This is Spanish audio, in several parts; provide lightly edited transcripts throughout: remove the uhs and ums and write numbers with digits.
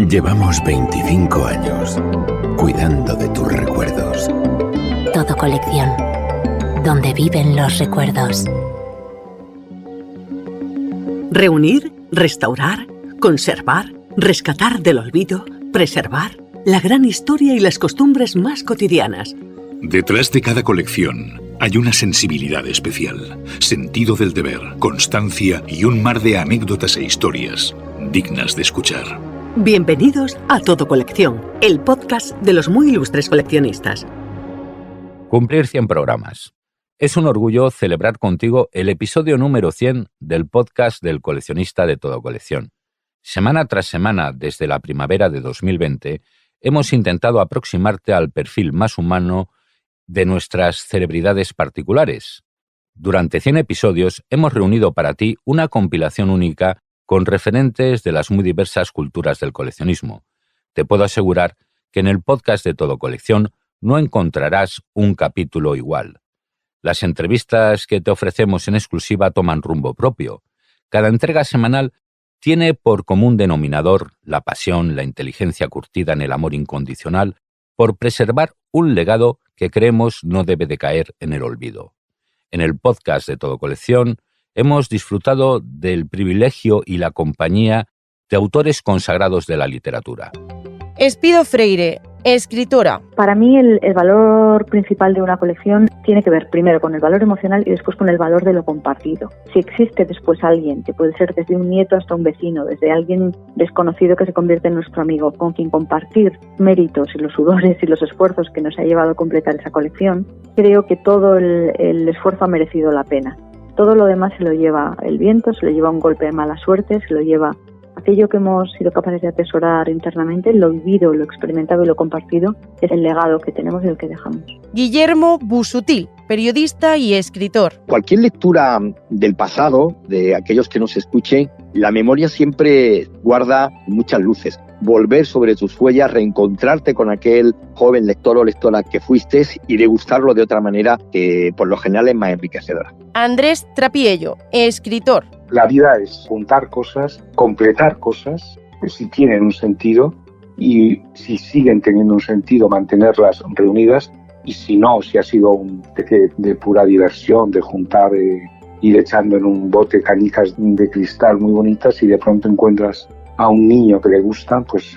Llevamos 25 años cuidando de tus recuerdos. Todo Colección, donde viven los recuerdos. Reunir, restaurar, conservar, rescatar del olvido, preservar la gran historia y las costumbres más cotidianas. Detrás de cada colección hay una sensibilidad especial, sentido del deber, constancia y un mar de anécdotas e historias dignas de escuchar. Bienvenidos a Todo Colección, el podcast de los muy ilustres coleccionistas. Cumplir 100 programas. Es un orgullo celebrar contigo el episodio número 100 del podcast del coleccionista de Todo Colección. Semana tras semana, desde la primavera de 2020, hemos intentado aproximarte al perfil más humano de nuestras celebridades particulares. Durante 100 episodios hemos reunido para ti una compilación única con referentes de las muy diversas culturas del coleccionismo. Te puedo asegurar que en el podcast de Todo Colección no encontrarás un capítulo igual. Las entrevistas que te ofrecemos en exclusiva toman rumbo propio. Cada entrega semanal tiene por común denominador la pasión, la inteligencia curtida en el amor incondicional por preservar un legado que creemos no debe de caer en el olvido. En el podcast de Todo Colección hemos disfrutado del privilegio y la compañía de autores consagrados de la literatura. Espido Freire, escritora. Para mí el valor principal de una colección tiene que ver primero con el valor emocional y después con el valor de lo compartido. Si existe después alguien, que puede ser desde un nieto hasta un vecino, desde alguien desconocido que se convierte en nuestro amigo, con quien compartir méritos y los sudores y los esfuerzos que nos ha llevado a completar esa colección, creo que todo el esfuerzo ha merecido la pena. Todo lo demás se lo lleva el viento, se lo lleva un golpe de mala suerte, se lo lleva aquello que hemos sido capaces de atesorar internamente, lo vivido, lo experimentado y lo compartido, es el legado que tenemos y el que dejamos. Guillermo Busutil, periodista y escritor. Cualquier lectura del pasado, de aquellos que nos escuchen, la memoria siempre guarda muchas luces. Volver sobre tus huellas, reencontrarte con aquel joven lector o lectora que fuiste y degustarlo de otra manera que por lo general es más enriquecedora. Andrés Trapiello, escritor. La vida es juntar cosas, completar cosas, que si tienen un sentido y si siguen teniendo un sentido mantenerlas reunidas, y si no, si ha sido una especie de pura diversión, de juntar, ir echando en un bote canicas de cristal muy bonitas y de pronto encuentras a un niño que le gustan, pues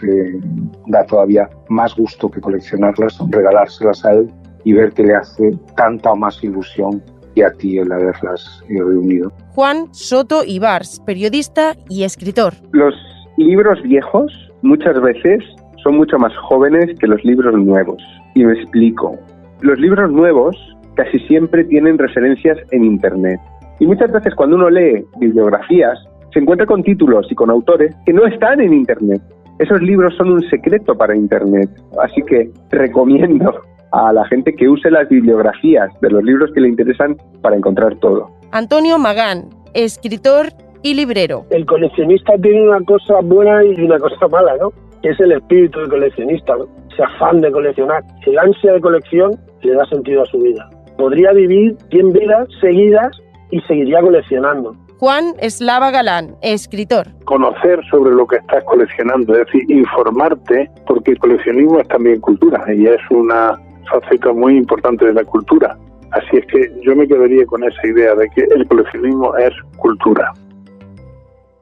da todavía más gusto que coleccionarlas, regalárselas a él y ver que le hace tanta o más ilusión que a ti el haberlas reunido. Juan Soto Ibars, periodista y escritor. Los libros viejos muchas veces son mucho más jóvenes que los libros nuevos. Y me explico. Los libros nuevos casi siempre tienen referencias en Internet. Y muchas veces cuando uno lee bibliografías, se encuentra con títulos y con autores que no están en Internet. Esos libros son un secreto para Internet. Así que recomiendo a la gente que use las bibliografías de los libros que le interesan para encontrar todo. Antonio Magán, escritor y librero. El coleccionista tiene una cosa buena y una cosa mala, ¿no? Que es el espíritu del coleccionista, ¿no? Ese afán de coleccionar. El ansia de colección le da sentido a su vida. Podría vivir 100 vidas seguidas y seguiría coleccionando. Juan Eslava Galán, escritor. Conocer sobre lo que estás coleccionando, es decir, informarte, porque el coleccionismo es también cultura y es una faceta muy importante de la cultura. Así es que yo me quedaría con esa idea de que el coleccionismo es cultura.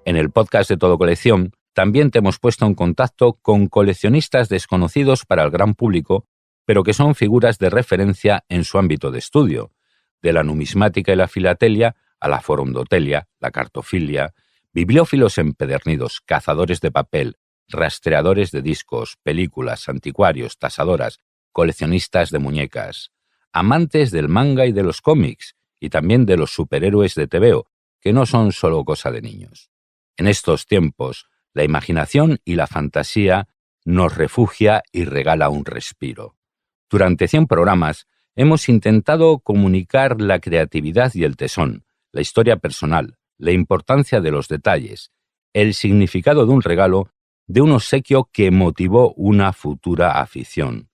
En el podcast de Todo Colección también te hemos puesto en contacto con coleccionistas desconocidos para el gran público, pero que son figuras de referencia en su ámbito de estudio, de la numismática y la filatelia a la forondotelia, la cartofilia, bibliófilos empedernidos, cazadores de papel, rastreadores de discos, películas, anticuarios, tasadoras, coleccionistas de muñecas, amantes del manga y de los cómics, y también de los superhéroes de TVO, que no son solo cosa de niños. En estos tiempos, la imaginación y la fantasía nos refugia y regala un respiro. Durante 100 programas hemos intentado comunicar la creatividad y el tesón, la historia personal, la importancia de los detalles, el significado de un regalo, de un obsequio que motivó una futura afición.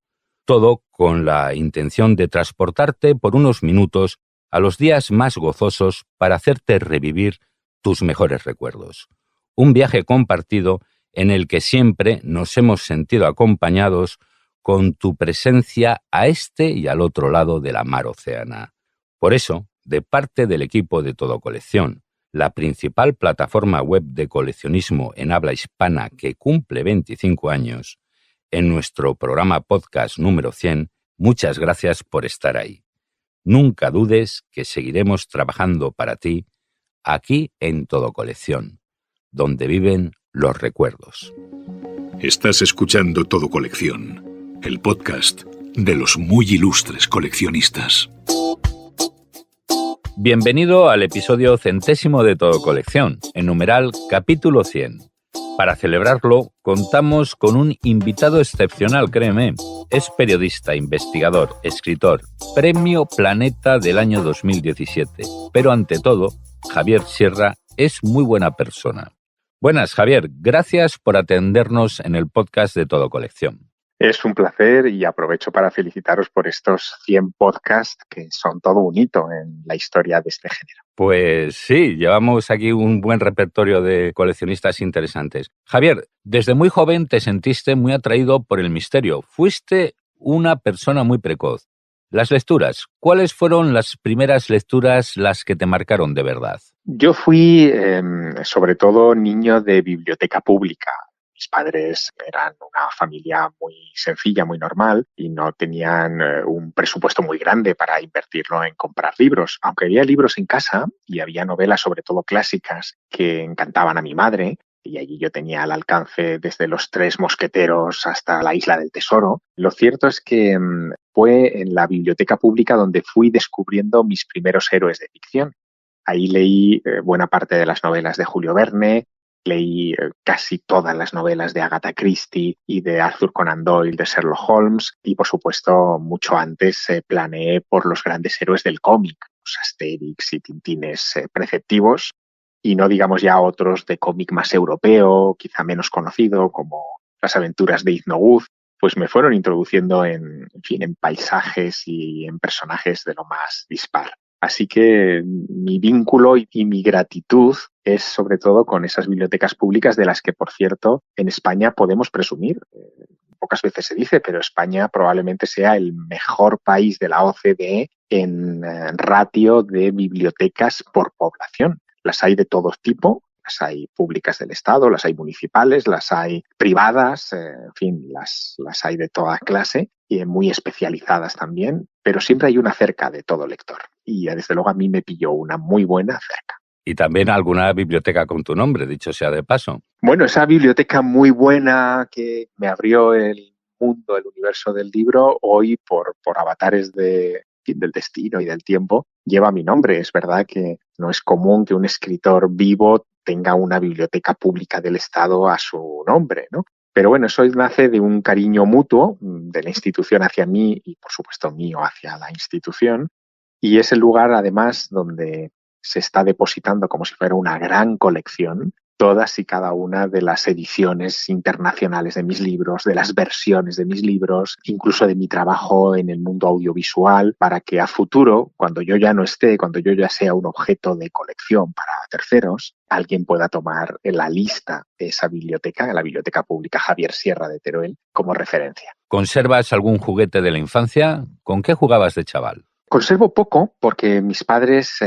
Todo con la intención de transportarte por unos minutos a los días más gozosos para hacerte revivir tus mejores recuerdos. Un viaje compartido en el que siempre nos hemos sentido acompañados con tu presencia a este y al otro lado de la mar Océana. Por eso, de parte del equipo de Todo Colección, la principal plataforma web de coleccionismo en habla hispana que cumple 25 años, en nuestro programa podcast número 100, muchas gracias por estar ahí. Nunca dudes que seguiremos trabajando para ti aquí en Todo Colección, donde viven los recuerdos. Estás escuchando Todo Colección, el podcast de los muy ilustres coleccionistas. Bienvenido al episodio 100º de Todo Colección, en numeral capítulo 100. Para celebrarlo, contamos con un invitado excepcional, créeme. Es periodista, investigador, escritor, Premio Planeta del año 2017. Pero ante todo, Javier Sierra es muy buena persona. Buenas, Javier. Gracias por atendernos en el podcast de Todo Colección. Es un placer y aprovecho para felicitaros por estos 100 podcasts que son todo un hito en la historia de este género. Pues sí, llevamos aquí un buen repertorio de coleccionistas interesantes. Javier, desde muy joven te sentiste muy atraído por el misterio. Fuiste una persona muy precoz. Las lecturas, ¿cuáles fueron las primeras lecturas las que te marcaron de verdad? Yo fui sobre todo niño de biblioteca pública. Mis padres eran una familia muy sencilla, muy normal y no tenían un presupuesto muy grande para invertirlo en comprar libros. Aunque había libros en casa y había novelas sobre todo clásicas que encantaban a mi madre y allí yo tenía al alcance desde Los Tres Mosqueteros hasta La Isla del Tesoro, lo cierto es que fue en la biblioteca pública donde fui descubriendo mis primeros héroes de ficción. Ahí leí buena parte de las novelas de Julio Verne, leí casi todas las novelas de Agatha Christie y de Arthur Conan Doyle, de Sherlock Holmes y, por supuesto, mucho antes planeé por los grandes héroes del cómic, los Asterix y Tintines preceptivos, y no digamos ya otros de cómic más europeo, quizá menos conocido, como Las aventuras de Iznoguz, pues me fueron introduciendo en paisajes y en personajes de lo más dispar. Así que mi vínculo y mi gratitud es sobre todo con esas bibliotecas públicas de las que, por cierto, en España podemos presumir. Pocas veces se dice, pero España probablemente sea el mejor país de la OCDE en ratio de bibliotecas por población. Las hay de todo tipo, las hay públicas del Estado, las hay municipales, las hay privadas, las hay de toda clase y muy especializadas también, pero siempre hay una cerca de todo lector. Y desde luego a mí me pilló una muy buena cerca. Y también alguna biblioteca con tu nombre, dicho sea de paso. Bueno, esa biblioteca muy buena que me abrió el mundo, el universo del libro, hoy por avatares del destino y del tiempo, lleva mi nombre. Es verdad que no es común que un escritor vivo tenga una biblioteca pública del Estado a su nombre, ¿no? Pero bueno, eso nace de un cariño mutuo de la institución hacia mí y, por supuesto, mío hacia la institución. Y es el lugar, además, donde se está depositando como si fuera una gran colección todas y cada una de las ediciones internacionales de mis libros, de las versiones de mis libros, incluso de mi trabajo en el mundo audiovisual, para que a futuro, cuando yo ya no esté, cuando yo ya sea un objeto de colección para terceros, alguien pueda tomar la lista de esa biblioteca, la Biblioteca Pública Javier Sierra de Teruel, como referencia. ¿Conservas algún juguete de la infancia? ¿Con qué jugabas de chaval? Conservo poco porque mis padres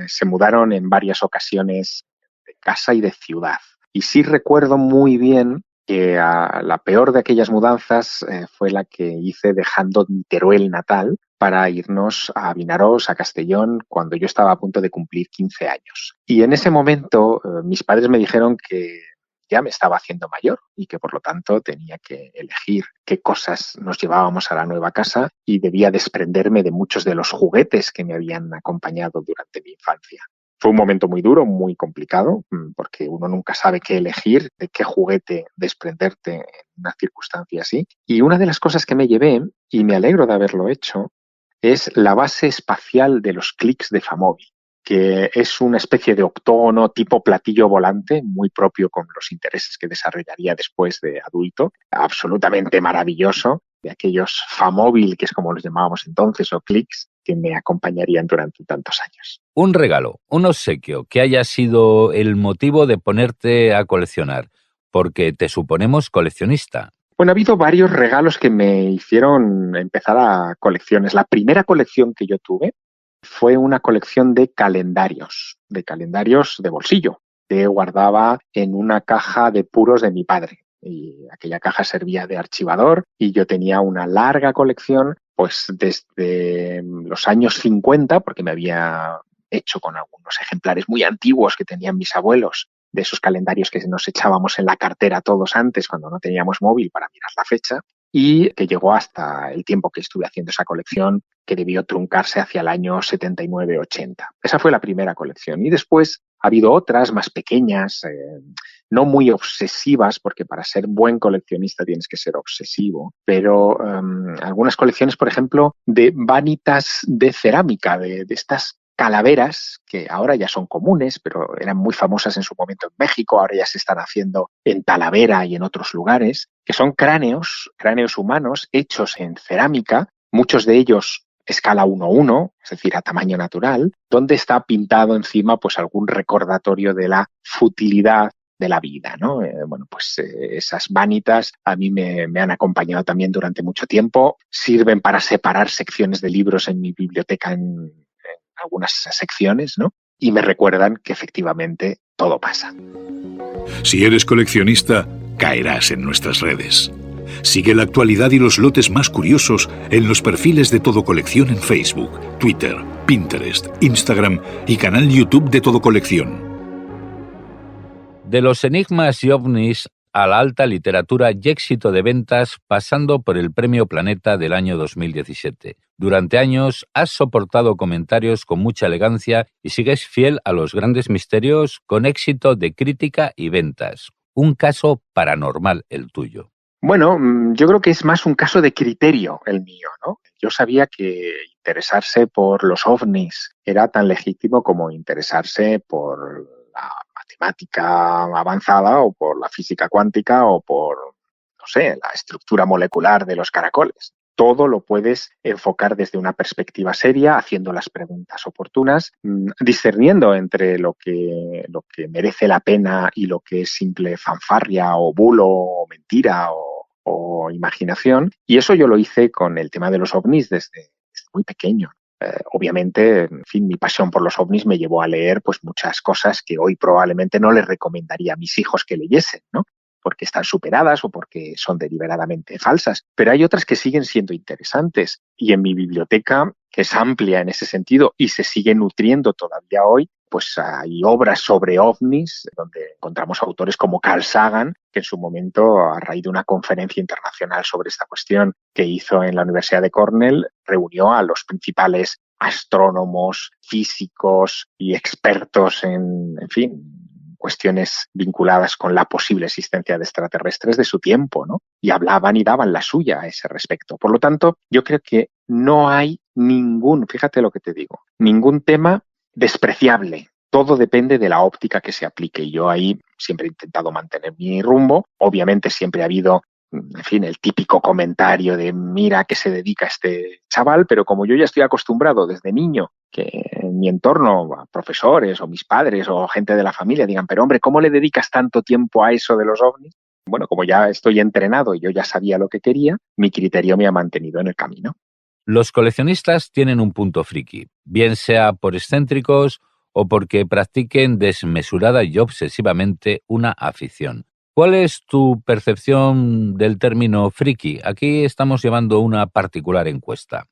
se mudaron en varias ocasiones de casa y de ciudad. Y sí recuerdo muy bien que la peor de aquellas mudanzas fue la que hice dejando mi Teruel natal para irnos a Vinaròs, a Castellón, cuando yo estaba a punto de cumplir 15 años. Y en ese momento mis padres me dijeron que ya me estaba haciendo mayor y que por lo tanto tenía que elegir qué cosas nos llevábamos a la nueva casa y debía desprenderme de muchos de los juguetes que me habían acompañado durante mi infancia. Fue un momento muy duro, muy complicado, porque uno nunca sabe qué elegir, de qué juguete desprenderte en una circunstancia así. Y una de las cosas que me llevé, y me alegro de haberlo hecho, es la base espacial de los clics de Famóvil, que es una especie de octógono tipo platillo volante, muy propio con los intereses que desarrollaría después de adulto, absolutamente maravilloso, de aquellos Famóvil, que es como los llamábamos entonces, o clics, que me acompañarían durante tantos años. Un regalo, un obsequio que haya sido el motivo de ponerte a coleccionar. porque te suponemos coleccionista. Bueno, ha habido varios regalos que me hicieron empezar a colecciones. La primera colección que yo tuve fue una colección de calendarios de bolsillo, que guardaba en una caja de puros de mi padre. Y aquella caja servía de archivador y yo tenía una larga colección, pues desde los años 50, porque me había hecho con algunos ejemplares muy antiguos que tenían mis abuelos, de esos calendarios que nos echábamos en la cartera todos antes cuando no teníamos móvil para mirar la fecha, y que llegó hasta el tiempo que estuve haciendo esa colección, que debió truncarse hacia el año 79-80. Esa fue la primera colección. Y después ha habido otras más pequeñas, no muy obsesivas, porque para ser buen coleccionista tienes que ser obsesivo, pero algunas colecciones, por ejemplo, de vanitas de cerámica, de estas calaveras que ahora ya son comunes, pero eran muy famosas en su momento en México, ahora ya se están haciendo en Talavera y en otros lugares, que son cráneos humanos hechos en cerámica, muchos de ellos escala 1:1, es decir, a tamaño natural, donde está pintado encima pues algún recordatorio de la futilidad de la vida, ¿no? Esas vanitas a mí me han acompañado también durante mucho tiempo, sirven para separar secciones de libros en mi biblioteca en algunas secciones, ¿no? Y me recuerdan que efectivamente todo pasa. Si eres coleccionista, caerás en nuestras redes. Sigue la actualidad y los lotes más curiosos en los perfiles de Todo Colección en Facebook, Twitter, Pinterest, Instagram y canal YouTube de Todo Colección. De los enigmas y ovnis a la alta literatura y éxito de ventas, pasando por el Premio Planeta del año 2017. Durante años has soportado comentarios con mucha elegancia y sigues fiel a los grandes misterios con éxito de crítica y ventas. Un caso paranormal el tuyo. Bueno, yo creo que es más un caso de criterio el mío, ¿no? Yo sabía que interesarse por los ovnis era tan legítimo como interesarse por la matemática avanzada o por la física cuántica o por, no sé, la estructura molecular de los caracoles. Todo lo puedes enfocar desde una perspectiva seria, haciendo las preguntas oportunas, discerniendo entre lo que merece la pena y lo que es simple fanfarria o bulo o mentira o imaginación. Y eso yo lo hice con el tema de los ovnis desde muy pequeño. Obviamente, en fin, mi pasión por los ovnis me llevó a leer pues muchas cosas que hoy probablemente no les recomendaría a mis hijos que leyesen, ¿no? Porque están superadas o porque son deliberadamente falsas. Pero hay otras que siguen siendo interesantes y en mi biblioteca, que es amplia en ese sentido y se sigue nutriendo todavía hoy, pues hay obras sobre ovnis donde encontramos autores como Carl Sagan, que en su momento, a raíz de una conferencia internacional sobre esta cuestión que hizo en la Universidad de Cornell, reunió a los principales astrónomos, físicos y expertos en fin, cuestiones vinculadas con la posible existencia de extraterrestres de su tiempo, ¿no? Y hablaban y daban la suya a ese respecto. Por lo tanto, yo creo que no hay fíjate lo que te digo, ningún tema despreciable. Todo depende de la óptica que se aplique. Y yo ahí siempre he intentado mantener mi rumbo. Obviamente siempre ha habido, en fin, el típico comentario de mira que se dedica este chaval, pero como yo ya estoy acostumbrado desde niño que en mi entorno, profesores o mis padres o gente de la familia digan, pero hombre, ¿cómo le dedicas tanto tiempo a eso de los ovnis? Bueno, como ya estoy entrenado y yo ya sabía lo que quería, mi criterio me ha mantenido en el camino. Los coleccionistas tienen un punto friki, bien sea por excéntricos o porque practiquen desmesurada y obsesivamente una afición. ¿Cuál es tu percepción del término friki? Aquí estamos llevando una particular encuesta.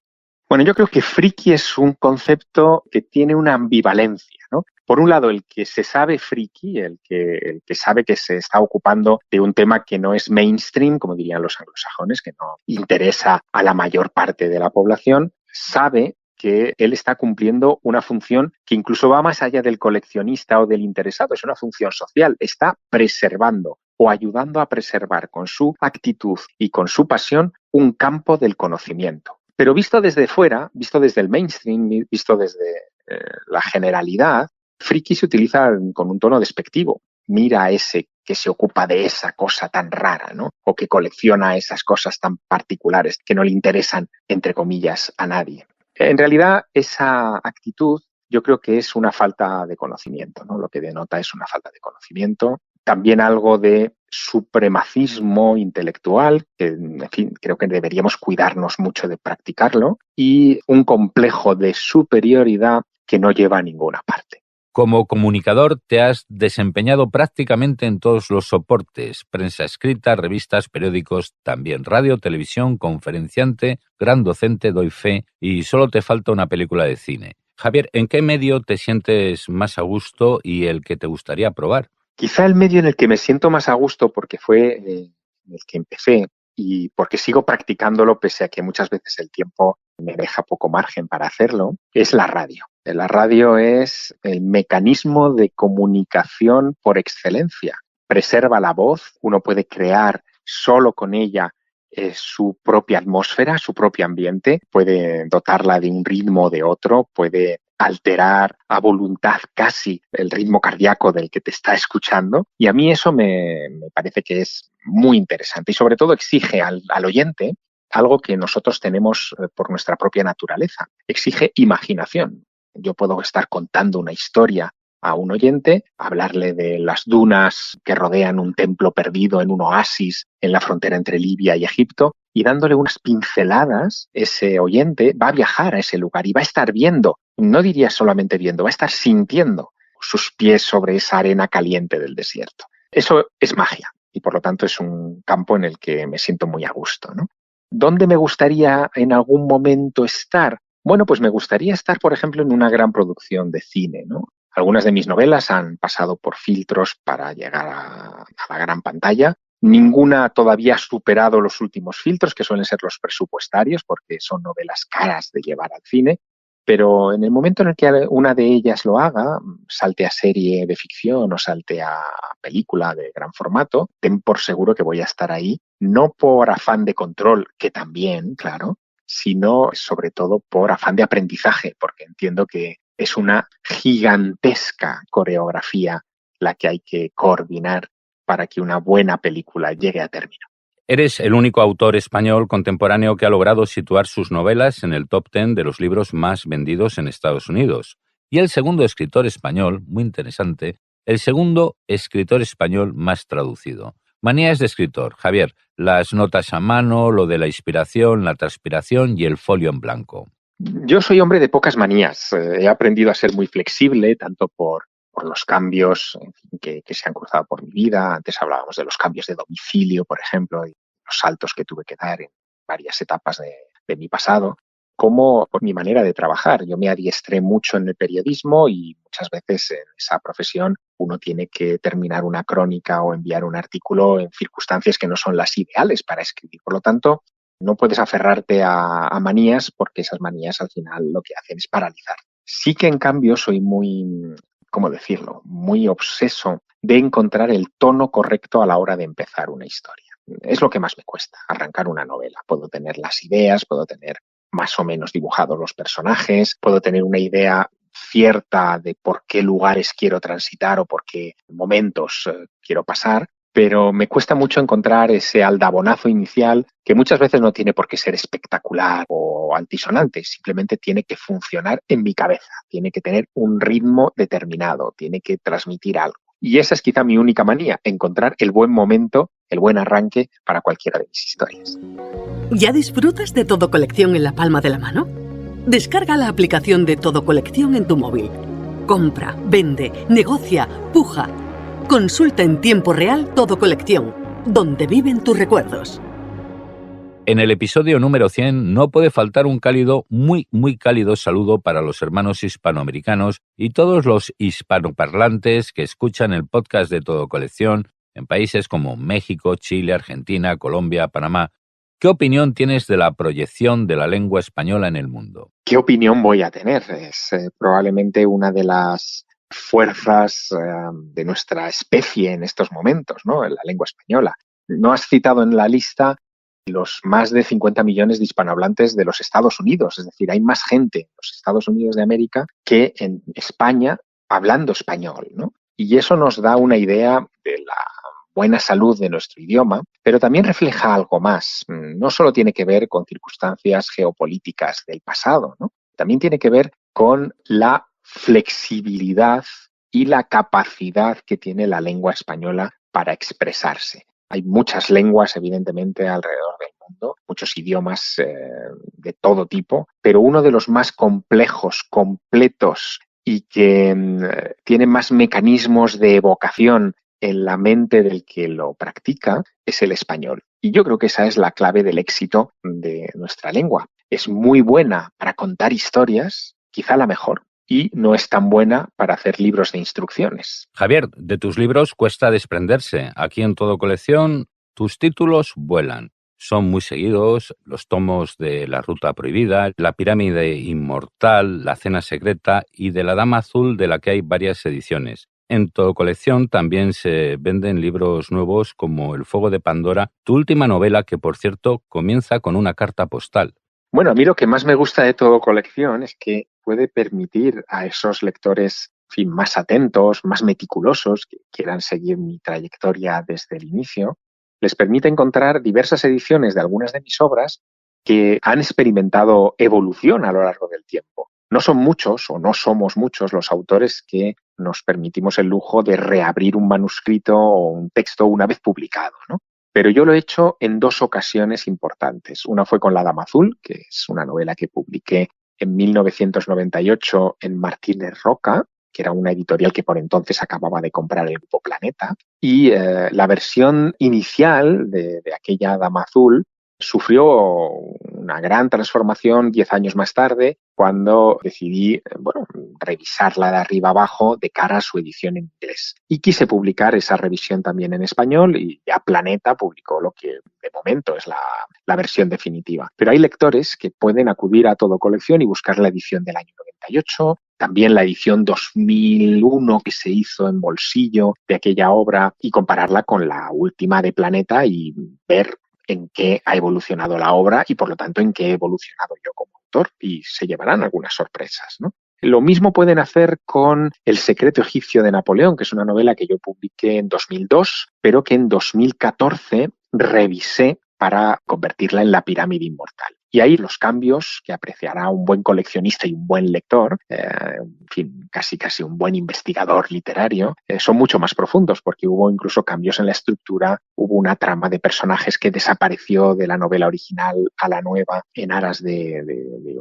Bueno, yo creo que friki es un concepto que tiene una ambivalencia, ¿no? Por un lado, el que se sabe friki, el que sabe que se está ocupando de un tema que no es mainstream, como dirían los anglosajones, que no interesa a la mayor parte de la población, sabe que él está cumpliendo una función que incluso va más allá del coleccionista o del interesado, es una función social, está preservando o ayudando a preservar con su actitud y con su pasión un campo del conocimiento. Pero visto desde fuera, visto desde el mainstream, visto desde la generalidad, friki se utiliza con un tono despectivo. Mira a ese que se ocupa de esa cosa tan rara, ¿no? O que colecciona esas cosas tan particulares que no le interesan, entre comillas, a nadie. En realidad, esa actitud yo creo que es una falta de conocimiento, ¿no? Lo que denota es una falta de conocimiento también algo de supremacismo intelectual, que en fin, creo que deberíamos cuidarnos mucho de practicarlo, y un complejo de superioridad que no lleva a ninguna parte. Como comunicador te has desempeñado prácticamente en todos los soportes, prensa escrita, revistas, periódicos, también radio, televisión, conferenciante, gran docente, doy fe, y solo te falta una película de cine. Javier, ¿en qué medio te sientes más a gusto y el que te gustaría probar? Quizá el medio en el que me siento más a gusto, porque fue en el que empecé y porque sigo practicándolo pese a que muchas veces el tiempo me deja poco margen para hacerlo, es la radio. La radio es el mecanismo de comunicación por excelencia. Preserva la voz, uno puede crear solo con ella su propia atmósfera, su propio ambiente, puede dotarla de un ritmo o de otro, puede alterar a voluntad casi el ritmo cardíaco del que te está escuchando, y a mí eso me parece que es muy interesante y sobre todo exige al oyente algo que nosotros tenemos por nuestra propia naturaleza, exige imaginación. Yo puedo estar contando una historia a un oyente, hablarle de las dunas que rodean un templo perdido en un oasis en la frontera entre Libia y Egipto, y dándole unas pinceladas, ese oyente va a viajar a ese lugar y va a estar viendo, no diría solamente viendo, va a estar sintiendo sus pies sobre esa arena caliente del desierto. Eso es magia y por lo tanto es un campo en el que me siento muy a gusto, ¿no? ¿Dónde me gustaría en algún momento estar? Bueno, pues me gustaría estar, por ejemplo, en una gran producción de cine, ¿no? Algunas de mis novelas han pasado por filtros para llegar a la gran pantalla. Ninguna todavía ha superado los últimos filtros, que suelen ser los presupuestarios, porque son novelas caras de llevar al cine. Pero en el momento en el que una de ellas lo haga, salte a serie de ficción o salte a película de gran formato, ten por seguro que voy a estar ahí, no por afán de control, que también, claro, sino sobre todo por afán de aprendizaje, porque entiendo que es una gigantesca coreografía la que hay que coordinar para que una buena película llegue a término. Eres el único autor español contemporáneo que ha logrado situar sus novelas en el top 10 de los libros más vendidos en Estados Unidos. Y el segundo escritor español, muy interesante, el segundo escritor español más traducido. Manías de escritor, Javier, las notas a mano, lo de la inspiración, la transpiración y el folio en blanco. Yo soy hombre de pocas manías. He aprendido a ser muy flexible, tanto por los cambios que se han cruzado por mi vida. Antes hablábamos de los cambios de domicilio, por ejemplo, y los saltos que tuve que dar en varias etapas de mi pasado, como por mi manera de trabajar. Yo me adiestré mucho en el periodismo y muchas veces en esa profesión uno tiene que terminar una crónica o enviar un artículo en circunstancias que no son las ideales para escribir. Por lo tanto, no puedes aferrarte a manías porque esas manías al final lo que hacen es paralizar. Sí que en cambio soy muy, ¿cómo decirlo?, muy obseso de encontrar el tono correcto a la hora de empezar una historia. Es lo que más me cuesta, arrancar una novela. Puedo tener las ideas, puedo tener más o menos dibujados los personajes, puedo tener una idea cierta de por qué lugares quiero transitar o por qué momentos quiero pasar, pero me cuesta mucho encontrar ese aldabonazo inicial que muchas veces no tiene por qué ser espectacular o altisonante, simplemente tiene que funcionar en mi cabeza, tiene que tener un ritmo determinado, tiene que transmitir algo. Y esa es quizá mi única manía, encontrar el buen momento, el buen arranque para cualquiera de mis historias. ¿Ya disfrutas de Todo Colección en la palma de la mano? Descarga la aplicación de Todo Colección en tu móvil. Compra, vende, negocia, puja. Consulta en tiempo real Todo Colección, donde viven tus recuerdos. En el episodio número 100 no puede faltar un cálido, muy cálido saludo para los hermanos hispanoamericanos y todos los hispanoparlantes que escuchan el podcast de Todo Colección en países como México, Chile, Argentina, Colombia, Panamá. ¿Qué opinión tienes de la proyección de la lengua española en el mundo? ¿Qué opinión voy a tener? Es probablemente una de las fuerzas de nuestra especie en estos momentos, ¿no? La lengua española. No has citado en la lista los más de 50 millones de hispanohablantes de los Estados Unidos. Es decir, hay más gente en los Estados Unidos de América que en España hablando español, ¿no? Y eso nos da una idea de la buena salud de nuestro idioma, pero también refleja algo más. No solo tiene que ver con circunstancias geopolíticas del pasado, ¿no? También tiene que ver con la flexibilidad y la capacidad que tiene la lengua española para expresarse. Hay muchas lenguas, evidentemente, alrededor del mundo, muchos idiomas de todo tipo, pero uno de los más complejos, completos y que tiene más mecanismos de evocación en la mente del que lo practica es el español. Y yo creo que esa es la clave del éxito de nuestra lengua. Es muy buena para contar historias, quizá la mejor, y no es tan buena para hacer libros de instrucciones. Javier, de tus libros cuesta desprenderse. Aquí en Todo Colección, tus títulos vuelan. Son muy seguidos: los tomos de La Ruta Prohibida, La Pirámide Inmortal, La Cena Secreta y de La Dama Azul, de la que hay varias ediciones. En Todo Colección también se venden libros nuevos como El Fuego de Pandora, tu última novela, que por cierto comienza con una carta postal. Bueno, a mí lo que más me gusta de Todo Colección es que puede permitir a esos lectores, en fin, más atentos, más meticulosos, que quieran seguir mi trayectoria desde el inicio, les permite encontrar diversas ediciones de algunas de mis obras que han experimentado evolución a lo largo del tiempo. No son muchos o no somos muchos los autores que nos permitimos el lujo de reabrir un manuscrito o un texto una vez publicado, ¿no? Pero yo lo he hecho en dos ocasiones importantes. Una fue con La Dama Azul, que es una novela que publiqué en 1998 en Martínez Roca, que era una editorial que por entonces acababa de comprar el Grupo Planeta. Y la versión inicial de aquella Dama Azul sufrió una gran transformación 10 años más tarde, cuando decidí revisarla de arriba abajo de cara a su edición en inglés. Y quise publicar esa revisión también en español, y ya Planeta publicó lo que de momento es la versión definitiva. Pero hay lectores que pueden acudir a Todo Colección y buscar la edición del año 98, también la edición 2001 que se hizo en bolsillo de aquella obra, y compararla con la última de Planeta y ver en qué ha evolucionado la obra y, por lo tanto, en qué he evolucionado yo como autor, y se llevarán algunas sorpresas, ¿no? Lo mismo pueden hacer con El secreto egipcio de Napoleón, que es una novela que yo publiqué en 2002, pero que en 2014 revisé para convertirla en La Pirámide Inmortal. Y ahí los cambios que apreciará un buen coleccionista y un buen lector, en fin, casi un buen investigador literario, son mucho más profundos, porque hubo incluso cambios en la estructura, hubo una trama de personajes que desapareció de la novela original a la nueva en aras de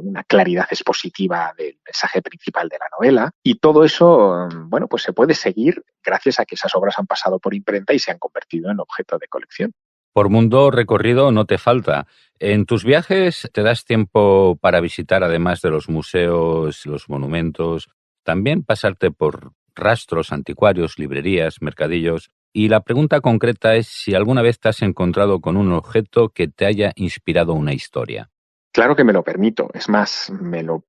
una claridad expositiva del mensaje principal de la novela. Y todo eso, pues se puede seguir gracias a que esas obras han pasado por imprenta y se han convertido en objeto de colección. Por mundo recorrido no te falta. En tus viajes te das tiempo para visitar, además de los museos, los monumentos, también pasarte por rastros anticuarios, librerías, mercadillos. Y la pregunta concreta es si alguna vez te has encontrado con un objeto que te haya inspirado una historia. Claro que me lo permito. Es más, me lo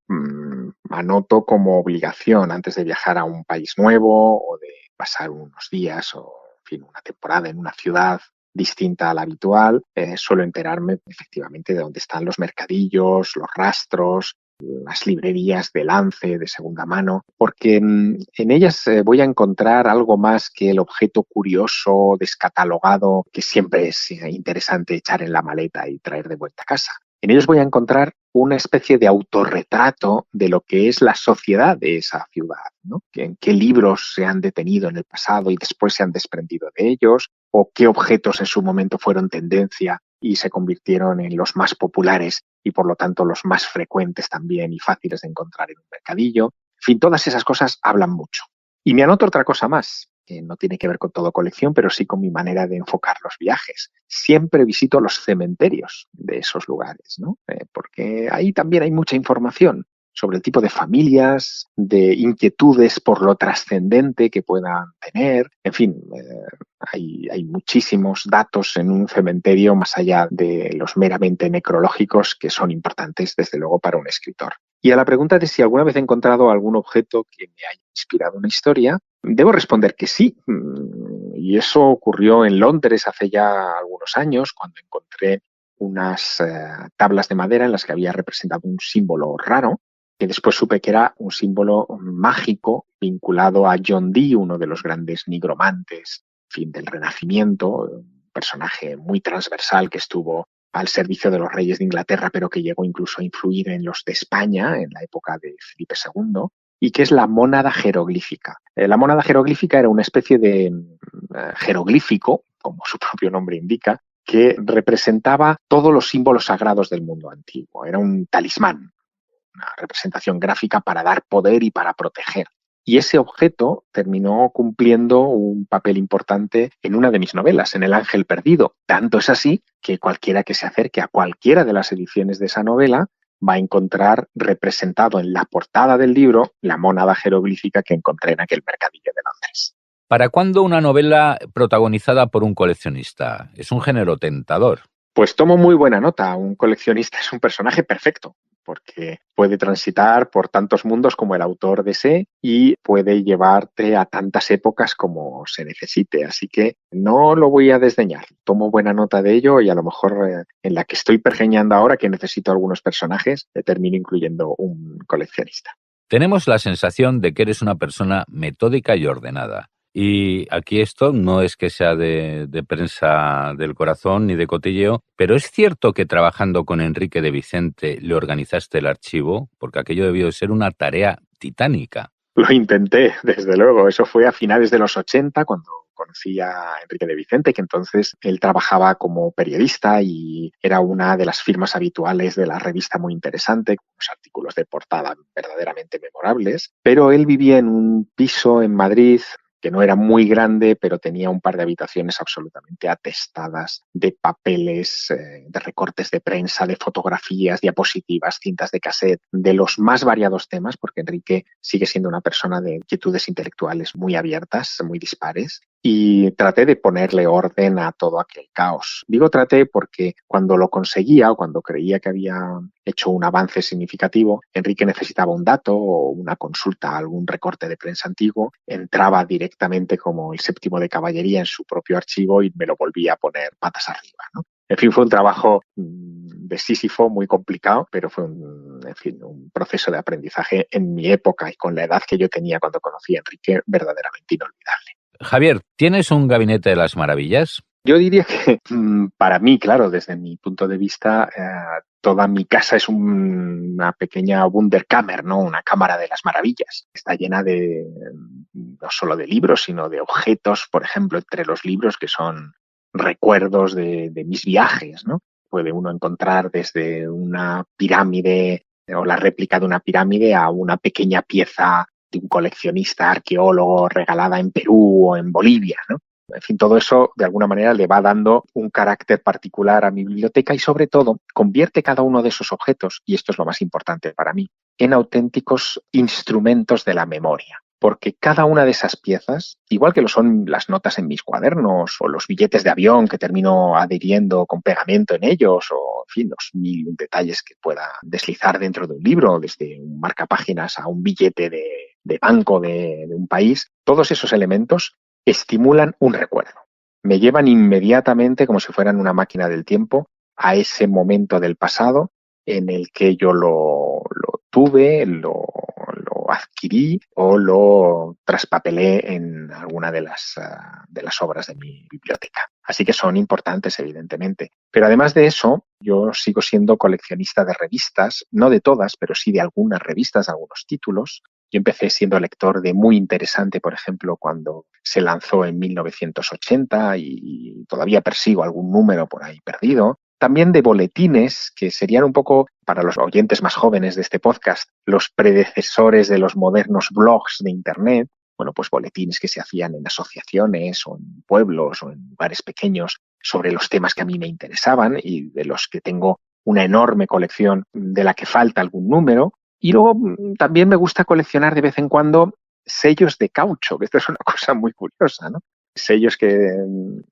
anoto como obligación antes de viajar a un país nuevo o de pasar unos días o, en fin, una temporada en una ciudad distinta a la habitual. Suelo enterarme efectivamente de dónde están los mercadillos, los rastros, las librerías de lance, de segunda mano, porque en ellas voy a encontrar algo más que el objeto curioso, descatalogado, que siempre es interesante echar en la maleta y traer de vuelta a casa. En ellos voy a encontrar una especie de autorretrato de lo que es la sociedad de esa ciudad, ¿no? En qué libros se han detenido en el pasado y después se han desprendido de ellos, o qué objetos en su momento fueron tendencia y se convirtieron en los más populares y, por lo tanto, los más frecuentes también y fáciles de encontrar en un mercadillo. En fin, todas esas cosas hablan mucho. Y me anoto otra cosa más, que no tiene que ver con Todo Colección, pero sí con mi manera de enfocar los viajes. Siempre visito los cementerios de esos lugares, ¿no? Porque ahí también hay mucha información sobre el tipo de familias, de inquietudes por lo trascendente que puedan tener. En fin, hay muchísimos datos en un cementerio más allá de los meramente necrológicos, que son importantes, desde luego, para un escritor. Y a la pregunta de si alguna vez he encontrado algún objeto que me haya inspirado una historia, debo responder que sí. Y eso ocurrió en Londres hace ya algunos años, cuando encontré unas tablas de madera en las que había representado un símbolo raro, que después supe que era un símbolo mágico vinculado a John Dee, uno de los grandes nigromantes, en fin, del Renacimiento, un personaje muy transversal que estuvo al servicio de los reyes de Inglaterra, pero que llegó incluso a influir en los de España en la época de Felipe II. y que es la mónada jeroglífica. La mónada jeroglífica era una especie de jeroglífico, como su propio nombre indica, que representaba todos los símbolos sagrados del mundo antiguo. Era un talismán, una representación gráfica para dar poder y para proteger. Y ese objeto terminó cumpliendo un papel importante en una de mis novelas, en El Ángel Perdido. Tanto es así que cualquiera que se acerque a cualquiera de las ediciones de esa novela va a encontrar representado en la portada del libro la mónada jeroglífica que encontré en aquel mercadillo de Londres. ¿Para cuándo una novela protagonizada por un coleccionista? Es un género tentador. Pues tomo muy buena nota. Un coleccionista es un personaje perfecto, porque puede transitar por tantos mundos como el autor desee y puede llevarte a tantas épocas como se necesite. Así que no lo voy a desdeñar. Tomo buena nota de ello y a lo mejor en la que estoy pergeñando ahora, que necesito algunos personajes, termino incluyendo un coleccionista. Tenemos la sensación de que eres una persona metódica y ordenada. Y aquí esto no es que sea de prensa del corazón ni de cotilleo, pero es cierto que trabajando con Enrique de Vicente le organizaste el archivo, porque aquello debió de ser una tarea titánica. Lo intenté, desde luego. Eso fue a finales de los 80, cuando conocí a Enrique de Vicente, que entonces él trabajaba como periodista y era una de las firmas habituales de la revista Muy Interesante, con unos artículos de portada verdaderamente memorables. Pero él vivía en un piso en Madrid que no era muy grande, pero tenía un par de habitaciones absolutamente atestadas de papeles, de recortes de prensa, de fotografías, diapositivas, cintas de cassette, de los más variados temas, porque Enrique sigue siendo una persona de inquietudes intelectuales muy abiertas, muy dispares, y traté de ponerle orden a todo aquel caos. Digo traté porque cuando lo conseguía o cuando creía que había hecho un avance significativo, Enrique necesitaba un dato o una consulta a algún recorte de prensa antiguo, entraba directamente como el séptimo de caballería en su propio archivo y me lo volvía a poner patas arriba, ¿no? En fin, fue un trabajo de Sísifo muy complicado, pero fue un proceso de aprendizaje en mi época y con la edad que yo tenía cuando conocí a Enrique verdaderamente inolvidable. Javier, ¿tienes un gabinete de las maravillas? Yo diría que para mí, claro, desde mi punto de vista, toda mi casa es una pequeña Wunderkammer, ¿no? Una cámara de las maravillas. Está llena de no solo de libros, sino de objetos, por ejemplo, entre los libros que son recuerdos de mis viajes, ¿no? Puede uno encontrar desde una pirámide o la réplica de una pirámide a una pequeña pieza de un coleccionista arqueólogo regalada en Perú o en Bolivia, ¿no? En fin, todo eso de alguna manera le va dando un carácter particular a mi biblioteca y sobre todo convierte cada uno de esos objetos, y esto es lo más importante para mí, en auténticos instrumentos de la memoria. Porque cada una de esas piezas, igual que lo son las notas en mis cuadernos o los billetes de avión que termino adhiriendo con pegamento en ellos o, en fin, los mil detalles que pueda deslizar dentro de un libro, desde un marcapáginas a un billete de banco de un país, todos esos elementos estimulan un recuerdo. Me llevan inmediatamente, como si fueran una máquina del tiempo, a ese momento del pasado en el que yo lo tuve, lo adquirí o lo traspapelé en alguna de las obras de mi biblioteca. Así que son importantes, evidentemente. Pero además de eso, yo sigo siendo coleccionista de revistas, no de todas, pero sí de algunas revistas, de algunos títulos. Yo empecé siendo lector de Muy Interesante, por ejemplo, cuando se lanzó en 1980 y todavía persigo algún número por ahí perdido. También de boletines, que serían un poco, para los oyentes más jóvenes de este podcast, los predecesores de los modernos blogs de Internet. Bueno, pues boletines que se hacían en asociaciones o en pueblos o en lugares pequeños sobre los temas que a mí me interesaban y de los que tengo una enorme colección de la que falta algún número. Y luego también me gusta coleccionar de vez en cuando sellos de caucho, que esto es una cosa muy curiosa, ¿no? Sellos que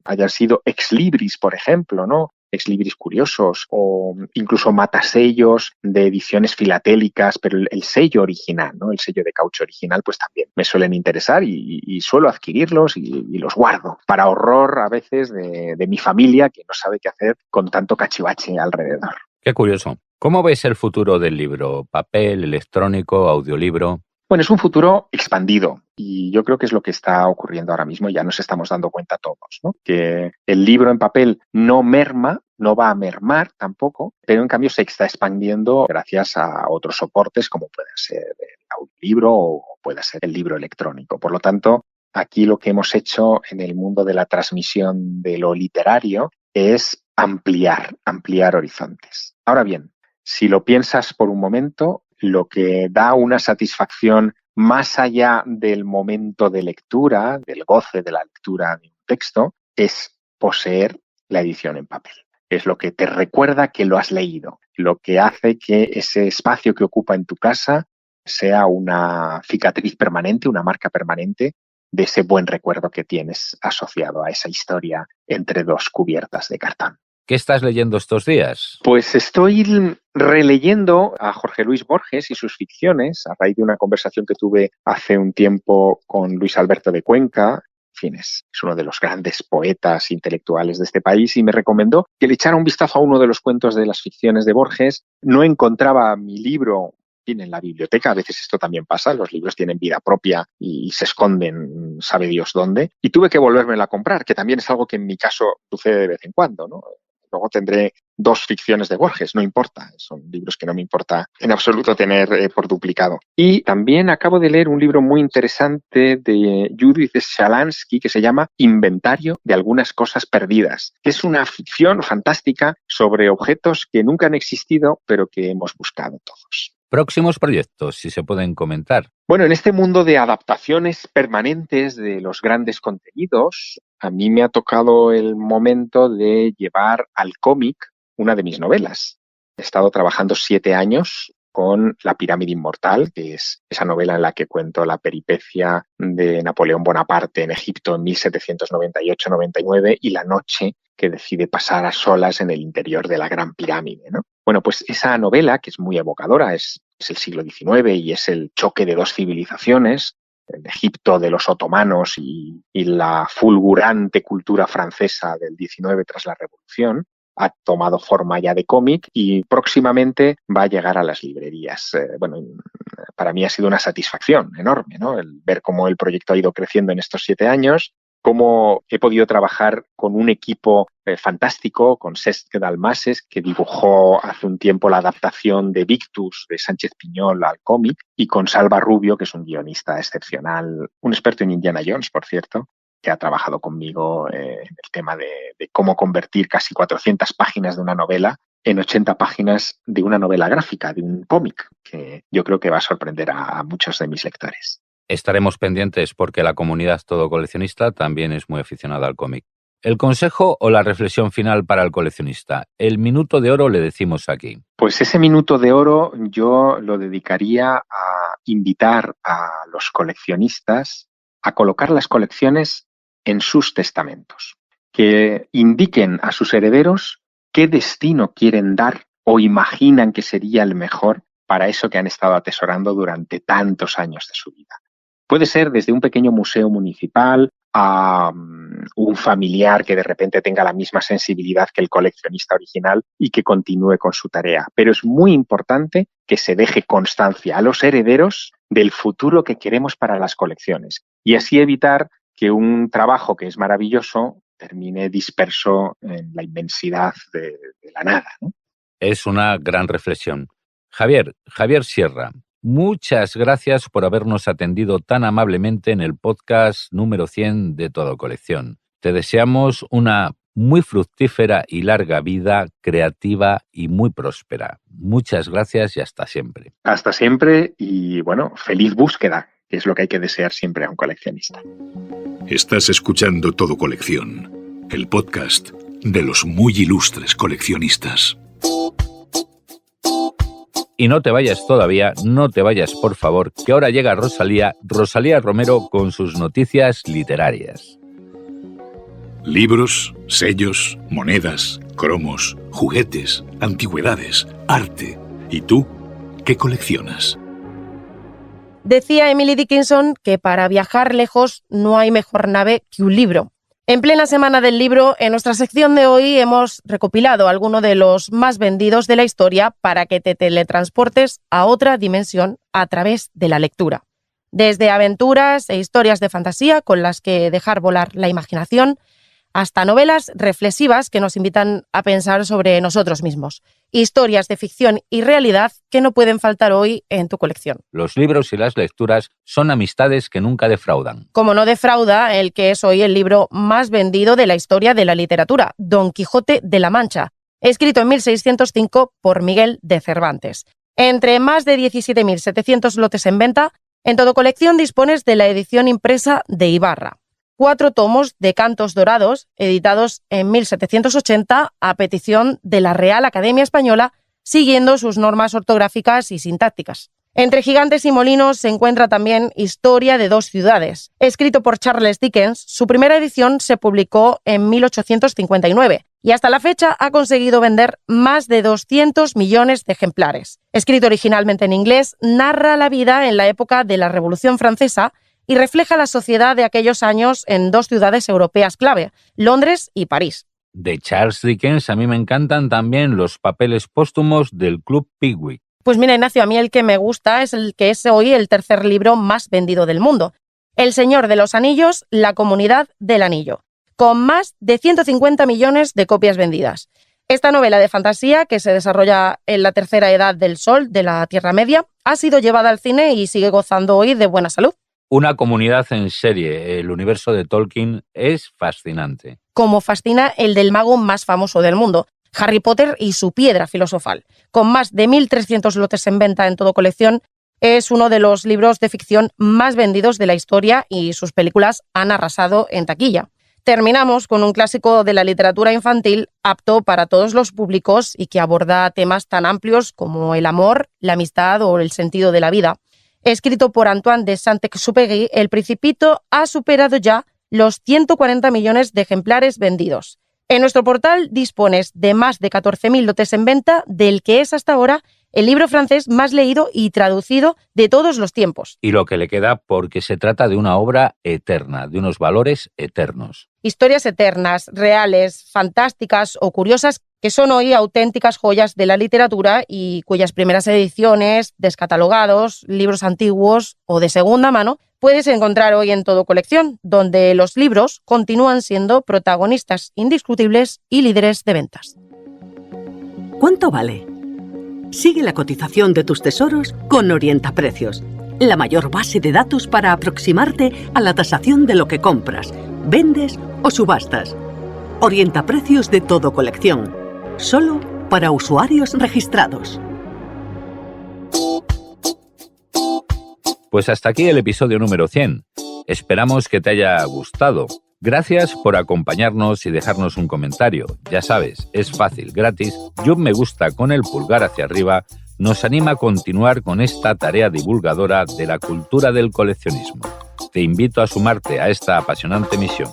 hayan sido ex libris, por ejemplo, ¿no? Ex libris curiosos o incluso matasellos de ediciones filatélicas, pero el sello original, ¿no? El sello de caucho original, pues también me suelen interesar y suelo adquirirlos y los guardo para horror a veces de mi familia, que no sabe qué hacer con tanto cachivache alrededor. Qué curioso. ¿Cómo ves el futuro del libro? ¿Papel, electrónico, audiolibro? Bueno, es un futuro expandido y yo creo que es lo que está ocurriendo ahora mismo. Ya nos estamos dando cuenta todos, ¿no? Que el libro en papel no merma, no va a mermar tampoco, pero en cambio se está expandiendo gracias a otros soportes como puede ser el audiolibro o puede ser el libro electrónico. Por lo tanto, aquí lo que hemos hecho en el mundo de la transmisión de lo literario es ampliar horizontes. Ahora bien, si lo piensas por un momento, lo que da una satisfacción más allá del momento de lectura, del goce de la lectura de un texto, es poseer la edición en papel. Es lo que te recuerda que lo has leído, lo que hace que ese espacio que ocupa en tu casa sea una cicatriz permanente, una marca permanente de ese buen recuerdo que tienes asociado a esa historia entre dos cubiertas de cartón. ¿Qué estás leyendo estos días? Pues estoy releyendo a Jorge Luis Borges y sus ficciones a raíz de una conversación que tuve hace un tiempo con Luis Alberto de Cuenca. En fin, es uno de los grandes poetas intelectuales de este país y me recomendó que le echara un vistazo a uno de los cuentos de las ficciones de Borges. No encontraba mi libro en la biblioteca, a veces esto también pasa, los libros tienen vida propia y se esconden, sabe Dios dónde, y tuve que volvérmela a comprar, que también es algo que en mi caso sucede de vez en cuando, ¿no? Luego tendré 2 ficciones de Borges, no importa, son libros que no me importa en absoluto tener por duplicado. Y también acabo de leer un libro muy interesante de Judith Shalansky que se llama Inventario de algunas cosas perdidas, que es una ficción fantástica sobre objetos que nunca han existido, pero que hemos buscado todos. Próximos proyectos, si se pueden comentar. Bueno, en este mundo de adaptaciones permanentes de los grandes contenidos, a mí me ha tocado el momento de llevar al cómic una de mis novelas. He estado trabajando 7 años con La pirámide inmortal, que es esa novela en la que cuento la peripecia de Napoleón Bonaparte en Egipto en 1798-99 y la noche que decide pasar a solas en el interior de la Gran Pirámide, ¿no? Bueno, pues esa novela, que es muy evocadora, es el siglo XIX y es el choque de 2 civilizaciones, el Egipto de los otomanos y la fulgurante cultura francesa del XIX tras la Revolución, ha tomado forma ya de cómic y próximamente va a llegar a las librerías. Bueno, para mí ha sido una satisfacción enorme, ¿no? El ver cómo el proyecto ha ido creciendo en estos 7 años, cómo he podido trabajar con un equipo fantástico, con Cesc Dalmases, que dibujó hace un tiempo la adaptación de Victus de Sánchez Piñol al cómic, y con Salva Rubio, que es un guionista excepcional, un experto en Indiana Jones, por cierto, que ha trabajado conmigo en el tema de cómo convertir casi 400 páginas de una novela en 80 páginas de una novela gráfica, de un cómic, que yo creo que va a sorprender a muchos de mis lectores. Estaremos pendientes porque la comunidad todo coleccionista también es muy aficionada al cómic. ¿El consejo o la reflexión final para el coleccionista? El minuto de oro le decimos aquí. Pues ese minuto de oro yo lo dedicaría a invitar a los coleccionistas a colocar las colecciones en sus testamentos, que indiquen a sus herederos qué destino quieren dar o imaginan que sería el mejor para eso que han estado atesorando durante tantos años de su vida. Puede ser desde un pequeño museo municipal a un familiar que de repente tenga la misma sensibilidad que el coleccionista original y que continúe con su tarea. Pero es muy importante que se deje constancia a los herederos del futuro que queremos para las colecciones y así evitar que un trabajo que es maravilloso termine disperso en la inmensidad de la nada, ¿no? Es una gran reflexión. Javier Sierra, muchas gracias por habernos atendido tan amablemente en el podcast número 100 de Todo Colección. Te deseamos una muy fructífera y larga vida, creativa y muy próspera. Muchas gracias y hasta siempre. Hasta siempre y, bueno, feliz búsqueda, que es lo que hay que desear siempre a un coleccionista. Estás escuchando Todo Colección, el podcast de los muy ilustres coleccionistas. Y no te vayas todavía, no te vayas por favor, que ahora llega Rosalía Romero con sus noticias literarias. Libros, sellos, monedas, cromos, juguetes, antigüedades, arte. ¿Y tú qué coleccionas? Decía Emily Dickinson que para viajar lejos no hay mejor nave que un libro. En plena semana del libro, en nuestra sección de hoy hemos recopilado algunos de los más vendidos de la historia para que te teletransportes a otra dimensión a través de la lectura. Desde aventuras e historias de fantasía con las que dejar volar la imaginación, hasta novelas reflexivas que nos invitan a pensar sobre nosotros mismos. Historias de ficción y realidad que no pueden faltar hoy en tu colección. Los libros y las lecturas son amistades que nunca defraudan. Como no defrauda el que es hoy el libro más vendido de la historia de la literatura, Don Quijote de la Mancha, escrito en 1605 por Miguel de Cervantes. Entre más de 17.700 lotes en venta, en Todo Colección dispones de la edición impresa de Ibarra. 4 tomos de cantos dorados, editados en 1780 a petición de la Real Academia Española, siguiendo sus normas ortográficas y sintácticas. Entre Gigantes y Molinos se encuentra también Historia de dos ciudades. Escrito por Charles Dickens, su primera edición se publicó en 1859 y hasta la fecha ha conseguido vender más de 200 millones de ejemplares. Escrito originalmente en inglés, narra la vida en la época de la Revolución Francesa y refleja la sociedad de aquellos años en 2 ciudades europeas clave, Londres y París. De Charles Dickens a mí me encantan también los papeles póstumos del Club Pickwick. Pues mira, Ignacio, a mí el que me gusta es el que es hoy el tercer libro más vendido del mundo. El Señor de los Anillos, La Comunidad del Anillo, con más de 150 millones de copias vendidas. Esta novela de fantasía, que se desarrolla en la tercera edad del Sol de la Tierra Media, ha sido llevada al cine y sigue gozando hoy de buena salud. Una comunidad en serie, el universo de Tolkien es fascinante. Como fascina el del mago más famoso del mundo, Harry Potter y su piedra filosofal. Con más de 1.300 lotes en venta en Todo Colección, es uno de los libros de ficción más vendidos de la historia y sus películas han arrasado en taquilla. Terminamos con un clásico de la literatura infantil apto para todos los públicos y que aborda temas tan amplios como el amor, la amistad o el sentido de la vida. Escrito por Antoine de Saint-Exupéry, El Principito ha superado ya los 140 millones de ejemplares vendidos. En nuestro portal dispones de más de 14.000 lotes en venta, del que es hasta ahora el libro francés más leído y traducido de todos los tiempos. Y lo que le queda, porque se trata de una obra eterna, de unos valores eternos. Historias eternas, reales, fantásticas o curiosas que son hoy auténticas joyas de la literatura y cuyas primeras ediciones, descatalogados, libros antiguos o de segunda mano puedes encontrar hoy en Todo Colección, donde los libros continúan siendo protagonistas indiscutibles y líderes de ventas. ¿Cuánto vale? Sigue la cotización de tus tesoros con Orientaprecios, la mayor base de datos para aproximarte a la tasación de lo que compras, vendes o subastas. Orientaprecios de Todo Colección, solo para usuarios registrados. Pues hasta aquí el episodio número 100. Esperamos que te haya gustado. Gracias por acompañarnos y dejarnos un comentario. Ya sabes, es fácil, gratis, y un me gusta con el pulgar hacia arriba nos anima a continuar con esta tarea divulgadora de la cultura del coleccionismo. Te invito a sumarte a esta apasionante misión.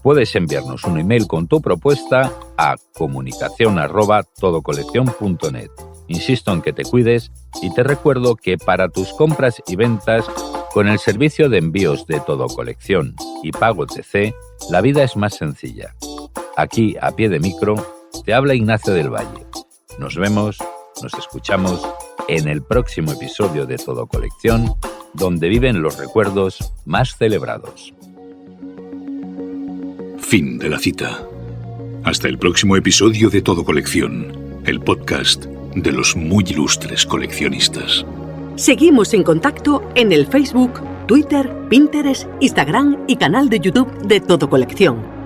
Puedes enviarnos un email con tu propuesta a comunicación@todocoleccion.net. Insisto en que te cuides y te recuerdo que para tus compras y ventas, con el servicio de envíos de Todo Colección y Pago TC, la vida es más sencilla. Aquí, a pie de micro, te habla Ignacio del Valle. Nos vemos, nos escuchamos en el próximo episodio de Todo Colección, donde viven los recuerdos más celebrados. Fin de la cita. Hasta el próximo episodio de Todo Colección, el podcast de los muy ilustres coleccionistas. Seguimos en contacto en el Facebook, Twitter, Pinterest, Instagram y canal de YouTube de Todo Colección.